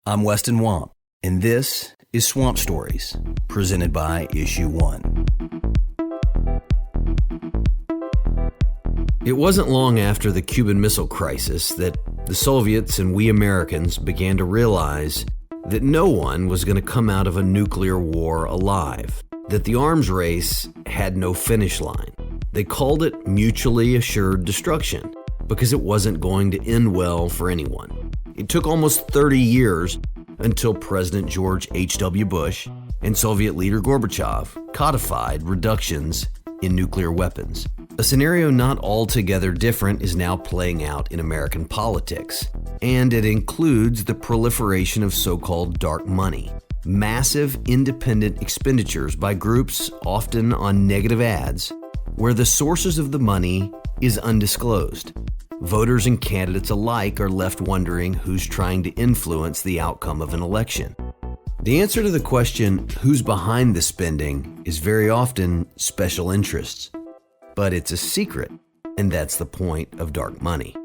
I'm Weston, and this is Swamp Stories, presented by Issue 1. It wasn't long after the Cuban Missile Crisis that the Soviets and we Americans began to realize that no one was going to come out of a nuclear war alive, that the arms race had no finish line. They called it mutually assured destruction because it wasn't going to end well for anyone. It took almost 30 years until President George H.W. Bush and Soviet leader Gorbachev codified reductions in nuclear weapons. A scenario not altogether different is now playing out in American politics, and it includes the proliferation of so-called dark money, massive independent expenditures by groups often on negative ads, where the sources of the money is undisclosed. Voters and candidates alike are left wondering who's trying to influence the outcome of an election. The answer to the question, who's behind the spending, is very often special interests. But it's a secret, and that's the point of dark money.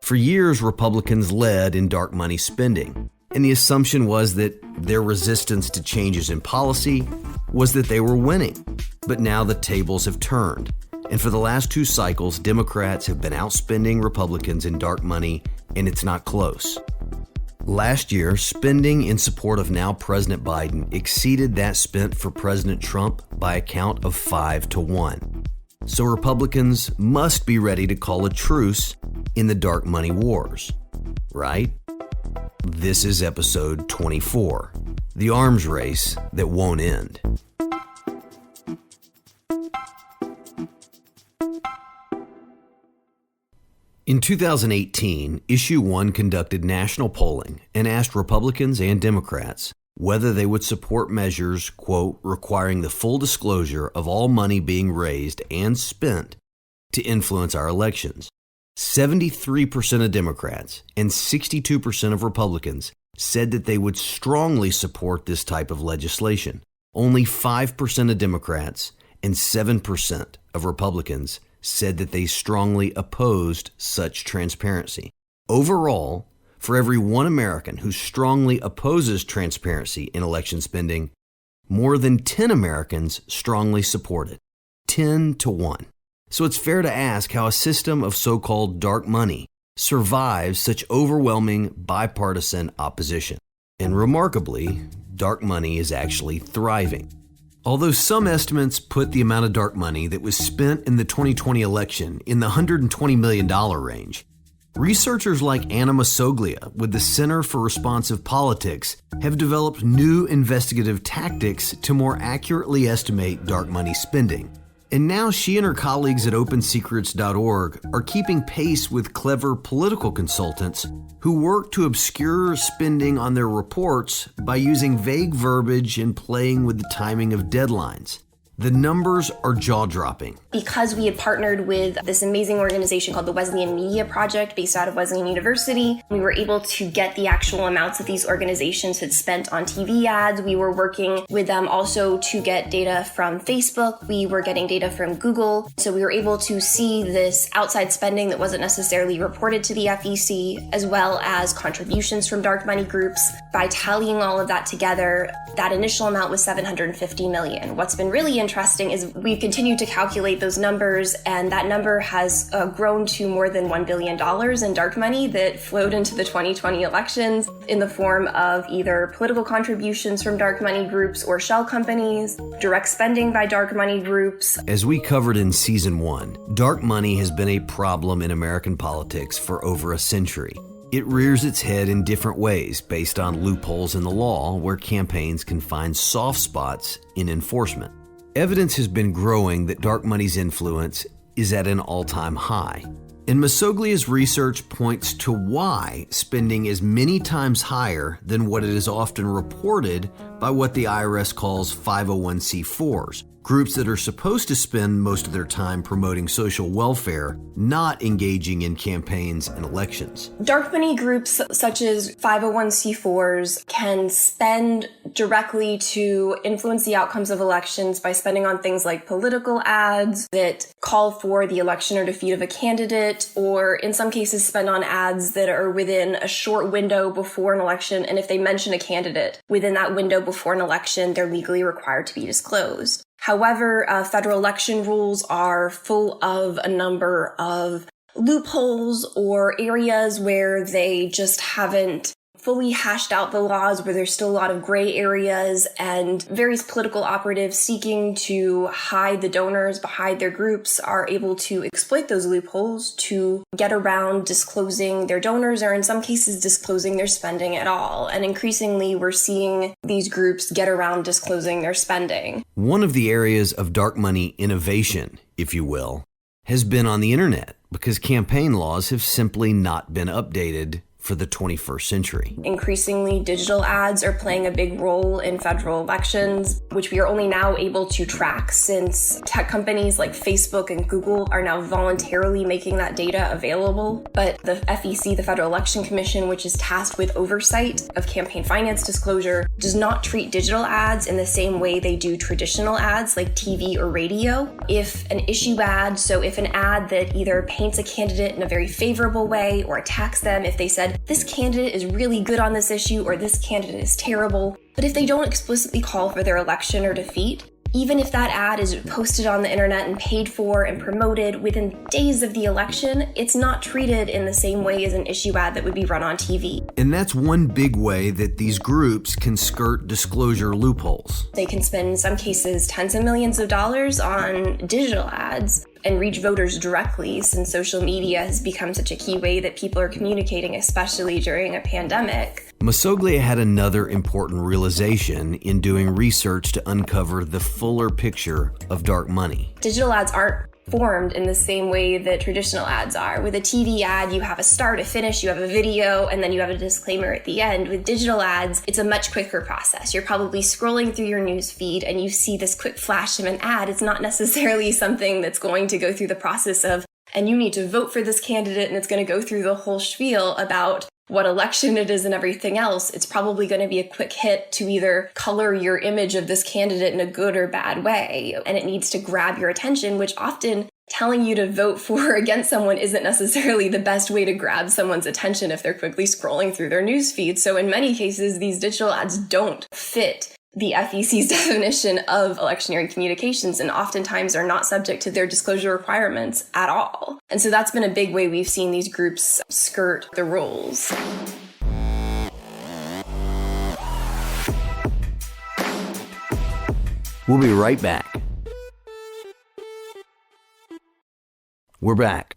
For years, Republicans led in dark money spending, and the assumption was that their resistance to changes in policy was that they were winning. But now the tables have turned, and for the last two cycles, Democrats have been outspending Republicans in dark money, and it's not close. Last year, spending in support of now President Biden exceeded that spent for President Trump by a count of 5-1. So Republicans must be ready to call a truce in the dark money wars, right? This is episode 24, the arms race that won't end. In 2018, Issue 1 conducted national polling and asked Republicans and Democrats whether they would support measures, quote, requiring the full disclosure of all money being raised and spent to influence our elections. 73% of Democrats and 62% of Republicans said that they would strongly support this type of legislation. Only 5% of Democrats and 7% of Republicans said that they strongly opposed such transparency. Overall, for every one American who strongly opposes transparency in election spending, more than 10 Americans strongly support it. 10-1. So it's fair to ask how a system of so-called dark money survives such overwhelming bipartisan opposition. And remarkably, dark money is actually thriving. Although some estimates put the amount of dark money that was spent in the 2020 election in the $120 million range, researchers like Anna Masoglia with the Center for Responsive Politics have developed new investigative tactics to more accurately estimate dark money spending. And now she and her colleagues at OpenSecrets.org are keeping pace with clever political consultants who work to obscure spending on their reports by using vague verbiage and playing with the timing of deadlines. The numbers are jaw-dropping. Because we had partnered with this amazing organization called the Wesleyan Media Project based out of Wesleyan University, we were able to get the actual amounts that these organizations had spent on TV ads. We were working with them also to get data from Facebook. We were getting data from Google. So we were able to see this outside spending that wasn't necessarily reported to the FEC, as well as contributions from dark money groups. By tallying all of that together, that initial amount was $750 million. What's been really interesting is we've continued to calculate those numbers, and that number has grown to more than $1 billion in dark money that flowed into the 2020 elections in the form of either political contributions from dark money groups or shell companies, direct spending by dark money groups. As we covered in Season 1, dark money has been a problem in American politics for over a century. It rears its head in different ways based on loopholes in the law where campaigns can find soft spots in enforcement. Evidence has been growing that dark money's influence is at an all-time high. And Masoglia's research points to why spending is many times higher than what it is often reported by what the IRS calls 501c4s, Groups that are supposed to spend most of their time promoting social welfare, not engaging in campaigns and elections. Dark money groups such as 501c4s can spend directly to influence the outcomes of elections by spending on things like political ads that call for the election or defeat of a candidate, or in some cases spend on ads that are within a short window before an election, and if they mention a candidate within that window before an election, they're legally required to be disclosed. However, federal election rules are full of a number of loopholes or areas where they just haven't fully hashed out the laws, where there's still a lot of gray areas, and various political operatives seeking to hide the donors behind their groups are able to exploit those loopholes to get around disclosing their donors, or in some cases disclosing their spending at all. And increasingly, we're seeing these groups get around disclosing their spending. One of the areas of dark money innovation, if you will, has been on the internet, because campaign laws have simply not been updated for the 21st century. Increasingly, digital ads are playing a big role in federal elections, which we are only now able to track since tech companies like Facebook and Google are now voluntarily making that data available. But the FEC, the Federal Election Commission, which is tasked with oversight of campaign finance disclosure, does not treat digital ads in the same way they do traditional ads like TV or radio. If an issue ad, so if an ad that either paints a candidate in a very favorable way or attacks them, if they said, this candidate is really good on this issue, or this candidate is terrible. But if they don't explicitly call for their election or defeat, even if that ad is posted on the internet and paid for and promoted within days of the election, it's not treated in the same way as an issue ad that would be run on TV. And that's one big way that these groups can skirt disclosure loopholes. They can spend, in some cases, tens of millions of dollars on digital ads and reach voters directly, since social media has become such a key way that people are communicating, especially during a pandemic. Masoglia had another important realization in doing research to uncover the fuller picture of dark money. Digital ads aren't formed in the same way that traditional ads are. With a TV ad, you have a start, a finish, you have a video, and then you have a disclaimer at the end. With digital ads, it's a much quicker process. You're probably scrolling through your news feed and you see this quick flash of an ad. It's not necessarily something that's going to go through the process of, and you need to vote for this candidate, and it's going to go through the whole spiel about what election it is and everything else. It's probably going to be a quick hit to either color your image of this candidate in a good or bad way. And it needs to grab your attention, which often telling you to vote for or against someone isn't necessarily the best way to grab someone's attention if they're quickly scrolling through their news feed. So in many cases, these digital ads don't fit the FEC's definition of electioneering communications, and oftentimes are not subject to their disclosure requirements at all. And so that's been a big way we've seen these groups skirt the rules. We'll be right back. We're back.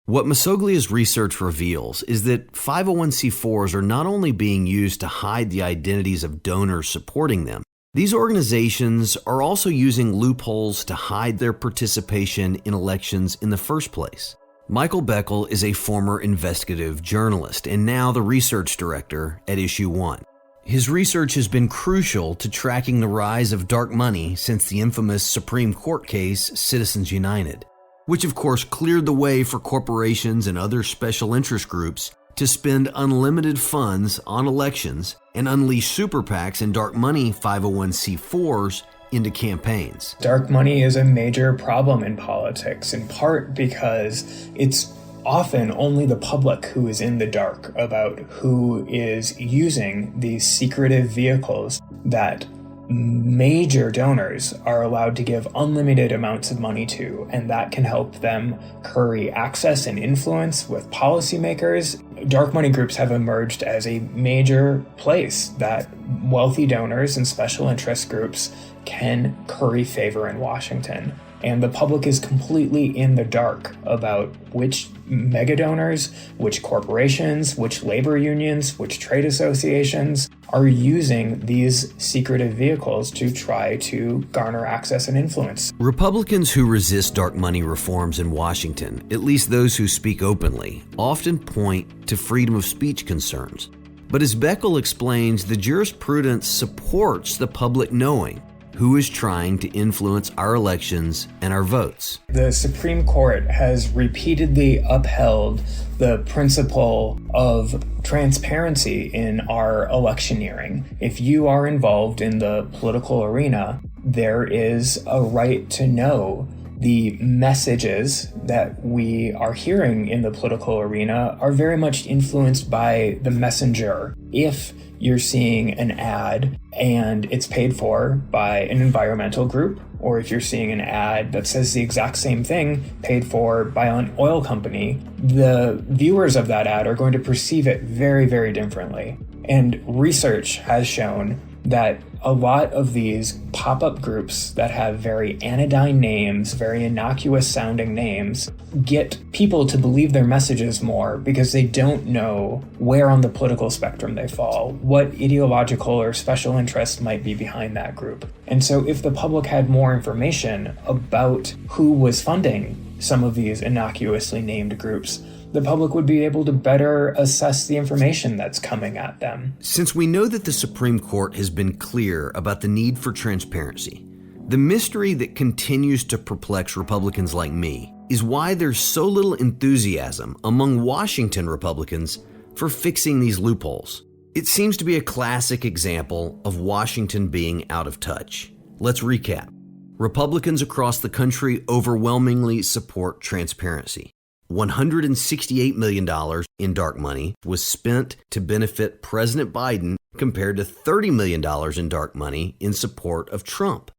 What Masoglia's research reveals is that 501c4s are not only being used to hide the identities of donors supporting them, these organizations are also using loopholes to hide their participation in elections in the first place. Michael Beckel is a former investigative journalist and now the research director at Issue 1. His research has been crucial to tracking the rise of dark money since the infamous Supreme Court case Citizens United, which of course cleared the way for corporations and other special interest groups to spend unlimited funds on elections and unleash super PACs and dark money 501c4s into campaigns. Dark money is a major problem in politics, in part because it's often only the public who is in the dark about who is using these secretive vehicles that major donors are allowed to give unlimited amounts of money to, and that can help them curry access and influence with policymakers. Dark money groups have emerged as a major place that wealthy donors and special interest groups can curry favor in Washington. And the public is completely in the dark about which mega donors, which corporations, which labor unions, which trade associations are using these secretive vehicles to try to garner access and influence. Republicans who resist dark money reforms in Washington, at least those who speak openly, often point to freedom of speech concerns. But as Beckel explains, the jurisprudence supports the public knowing who is trying to influence our elections and our votes. The Supreme Court has repeatedly upheld the principle of transparency in our electioneering. If you are involved in the political arena, there is a right to know the messages that we are hearing in the political arena are very much influenced by the messenger. If you're seeing an ad and it's paid for by an environmental group, or if you're seeing an ad that says the exact same thing paid for by an oil company, the viewers of that ad are going to perceive it very, very differently. And research has shown that a lot of these pop-up groups that have very anodyne names, very innocuous sounding names, get people to believe their messages more because they don't know where on the political spectrum they fall, what ideological or special interest might be behind that group. And so if the public had more information about who was funding some of these innocuously named groups, the public would be able to better assess the information that's coming at them. Since we know that the Supreme Court has been clear about the need for transparency, the mystery that continues to perplex Republicans like me is why there's so little enthusiasm among Washington Republicans for fixing these loopholes. It seems to be a classic example of Washington being out of touch. Let's recap. Republicans across the country overwhelmingly support transparency. $168 million in dark money was spent to benefit President Biden compared to $30 million in dark money in support of Trump.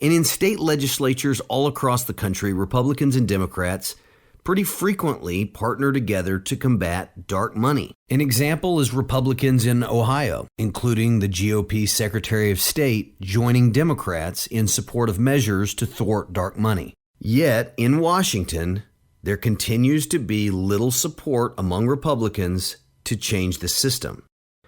And in state legislatures all across the country, Republicans and Democrats pretty frequently partner together to combat dark money. An example is Republicans in Ohio, including the GOP Secretary of State joining Democrats in support of measures to thwart dark money. Yet, in Washington, there continues to be little support among Republicans to change the system.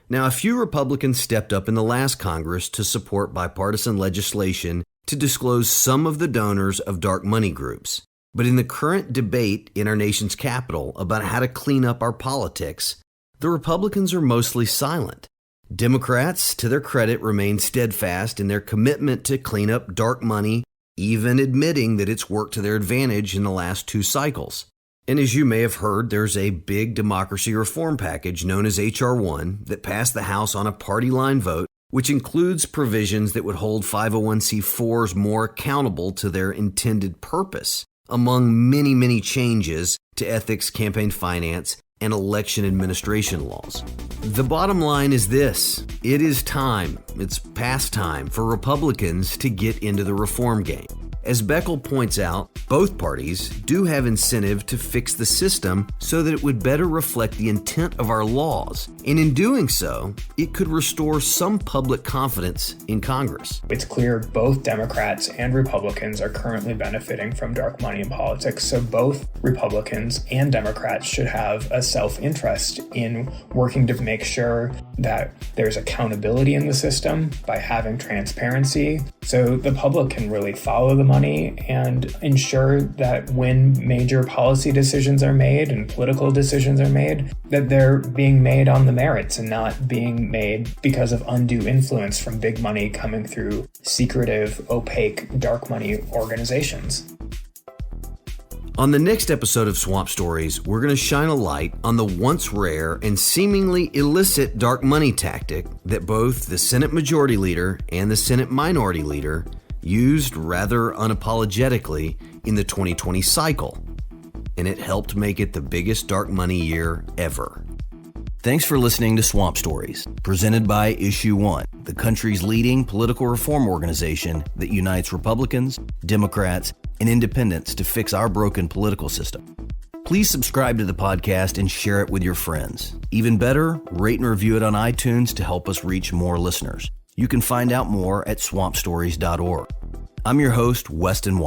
Now, a few Republicans stepped up in the last Congress to support bipartisan legislation to disclose some of the donors of dark money groups. But in the current debate in our nation's capital about how to clean up our politics, the Republicans are mostly silent. Democrats, to their credit, remain steadfast in their commitment to clean up dark money, even admitting that it's worked to their advantage in the last two cycles. And as you may have heard, there's a big democracy reform package known as H.R. 1 that passed the House on a party line vote, which includes provisions that would hold 501c4s more accountable to their intended purpose, among many, many changes to ethics, campaign finance, and election administration laws. The bottom line is this: it is time, it's past time for Republicans to get into the reform game. As Beckel points out, both parties do have incentive to fix the system so that it would better reflect the intent of our laws. And in doing so, it could restore some public confidence in Congress. It's clear both Democrats and Republicans are currently benefiting from dark money in politics, so both Republicans and Democrats should have a self-interest in working to make sure that there's accountability in the system by having transparency so the public can really follow the money and ensure that when major policy decisions are made and political decisions are made, that they're being made on the merits and not being made because of undue influence from big money coming through secretive, opaque, dark money organizations. On the next episode of Swamp Stories, we're going to shine a light on the once rare and seemingly illicit dark money tactic that both the Senate Majority Leader and the Senate Minority Leader used rather unapologetically in the 2020 cycle, and it helped make it the biggest dark money year ever. Thanks for listening to Swamp Stories, presented by Issue 1, the country's leading political reform organization that unites Republicans, Democrats, and independents to fix our broken political system. Please subscribe to the podcast and share it with your friends. Even better, rate and review it on iTunes to help us reach more listeners. You can find out more at swampstories.org. I'm your host, Weston.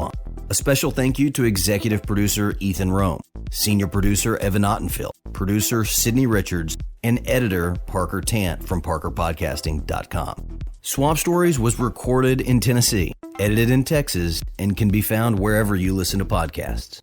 A special thank you to executive producer Ethan Rome, senior producer Evan Ottenfield, producer Sydney Richards, and editor Parker Tant from parkerpodcasting.com. Swamp Stories was recorded in Tennessee, edited in Texas, and can be found wherever you listen to podcasts.